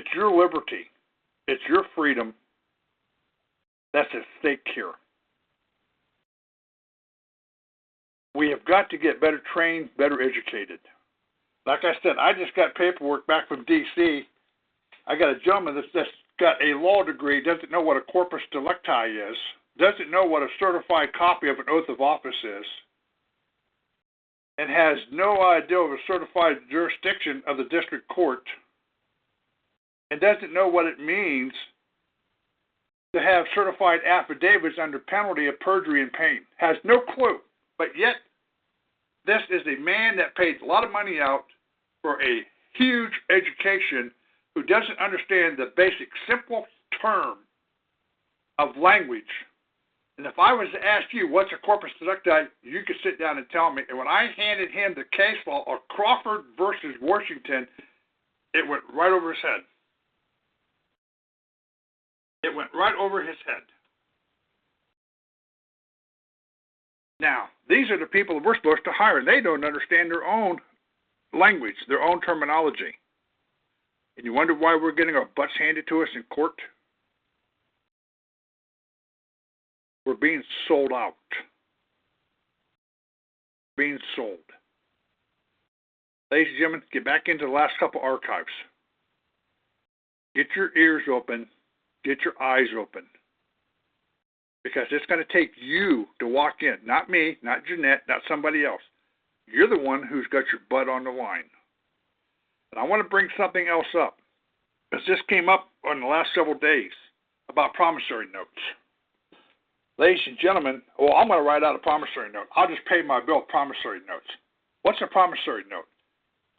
It's your liberty. It's your freedom that's at stake here. We have got to get better trained, better educated. Like I said, I just got paperwork back from D.C. I got a gentleman that's got a law degree, doesn't know what a corpus delicti is, doesn't know what a certified copy of an oath of office is, and has no idea of a certified jurisdiction of the district court, and doesn't know what it means to have certified affidavits under penalty of perjury and pain. Has no clue. But yet, this is a man that paid a lot of money out for a huge education who doesn't understand the basic simple term of language. And if I was to ask you what's a corpus delicti, you could sit down and tell me. And when I handed him the case law of Crawford versus Washington, it went right over his head. It went right over his head. Now, these are the people that we're supposed to hire, and they don't understand their own language, their own terminology. And you wonder why we're getting our butts handed to us in court? We're being sold out. Being sold. Ladies and gentlemen, get back into the last couple archives. Get your ears open. Get your eyes open. Because it's going to take you to walk in. Not me, not Jeanette, not somebody else. You're the one who's got your butt on the line. And I want to bring something else up. Because this came up on the last several days about promissory notes. Ladies and gentlemen, well, I'm going to write out a promissory note. I'll just pay my bill with promissory notes. What's a promissory note?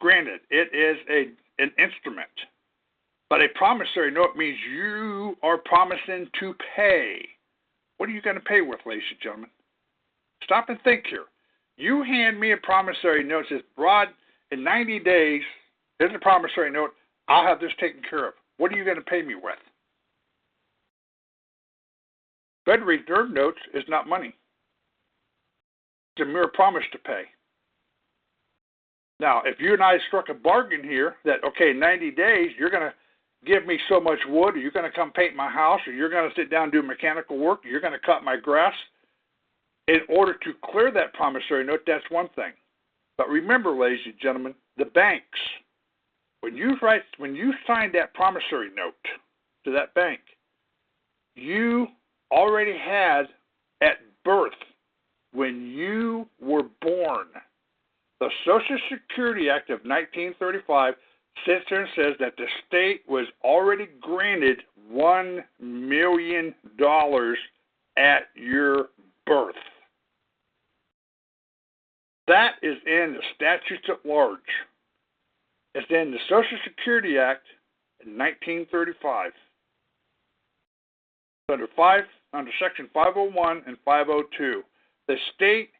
Granted, it is an instrument. But a promissory note means you are promising to pay. What are you going to pay with, ladies and gentlemen? Stop and think here. You hand me a promissory note that says, Rod, in 90 days, here's a promissory note. I'll have this taken care of. What are you going to pay me with? Federal Reserve notes is not money. It's a mere promise to pay. Now, if you and I struck a bargain here that, okay, 90 days, you're going to give me so much wood, or you're going to come paint my house, or you're going to sit down and do mechanical work, or you're going to cut my grass. In order to clear that promissory note, that's one thing. But remember, ladies and gentlemen, the banks, when you sign that promissory note to that bank, you already had at birth, when you were born, the Social Security Act of 1935 sits there and says that the state was already granted $1 million at your birth. That is in the statutes at large. It's in the Social Security Act in 1935. Under Section 501 and 502, the state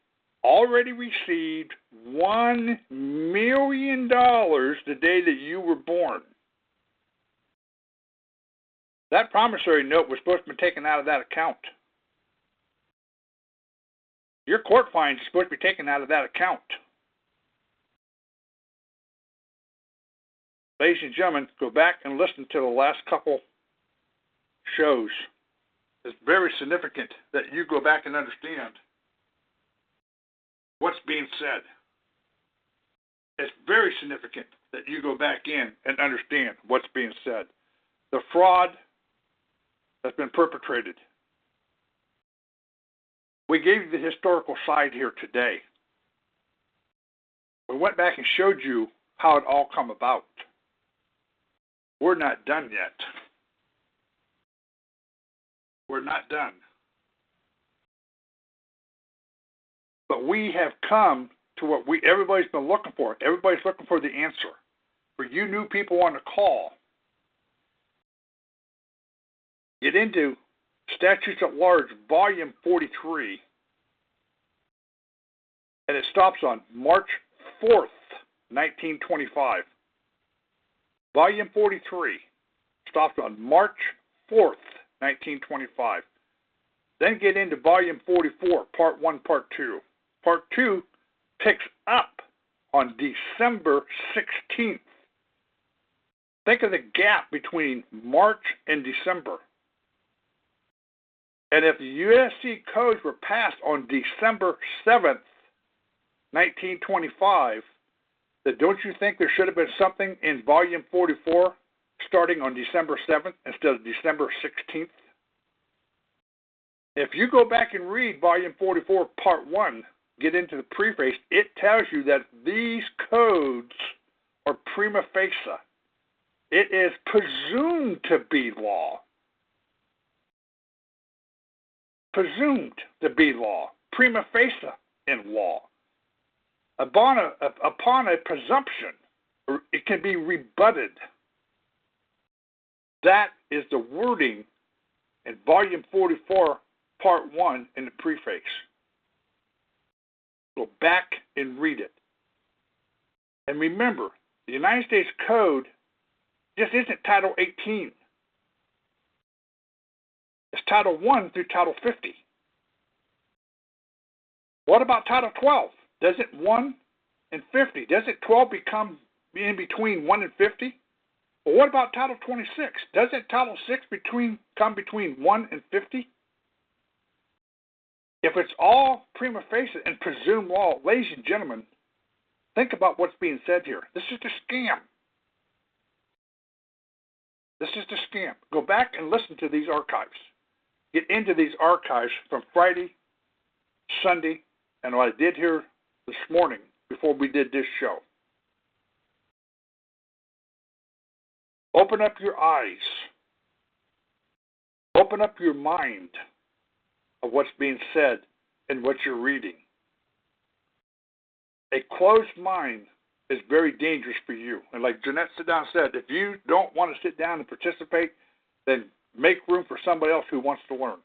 already received $1 million the day that you were born. That promissory note was supposed to be taken out of that account. Your court fines are supposed to be taken out of that account. Ladies and gentlemen, go back and listen to the last couple shows. It's very significant that you go back and understand what's being said. It's very significant that you go back in and understand what's being said. The fraud that's been perpetrated. We gave you the historical side here today. We went back and showed you how it all come about. We're not done yet. We're not done. But we have come to what everybody's been looking for. Everybody's looking for the answer. For you new people on the call, get into Statutes at Large, Volume 43, and it stops on March 4th, 1925. Volume 43 stops on March 4th, 1925. Then get into Volume 44, Part 1, Part 2. Part 2 picks up on December 16th, Think of the gap between March and December. And if the USC codes were passed on December 7th, 1925, then don't you think there should have been something in Volume 44 starting on December 7th instead of December 16th? If you go back and read Volume 44, Part 1, get into the preface, it tells you that these codes are prima facie. It is presumed to be law. Presumed to be law. Prima facie in law. Upon a presumption, it can be rebutted. That is the wording in Volume 44, Part 1 in the preface. Go back and read it. And remember, the United States Code just isn't Title 18. It's Title 1 through Title 50. What about Title 12? Doesn't 1 and 50? Doesn't 12 become in between 1 and 50? Well, what about Title 26? Doesn't Title 6 come between 1 and 50? If it's all prima facie and presumed law, ladies and gentlemen, think about what's being said here. This is a scam. This is the scam. Go back and listen to these archives. Get into these archives from Friday, Sunday, and what I did here this morning before we did this show. Open up your eyes. Open up your mind of what's being said and what you're reading. A closed mind is very dangerous for you. And like Jeanette sit down said, if you don't want to sit down and participate, then make room for somebody else who wants to learn.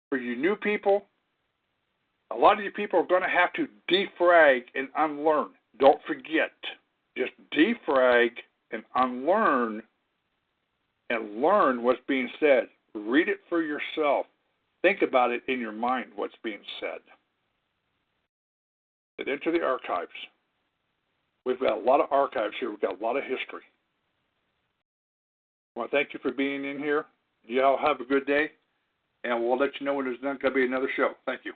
For you new people, a lot of you people are going to have to defrag and unlearn. Don't forget. Just defrag and unlearn and learn what's being said. Read it for yourself. Think about it in your mind, what's being said. Get into the archives. We've got a lot of archives here. We've got a lot of history. I want to thank you for being in here. You all have a good day, and we'll let you know when there's going to be another show. Thank you.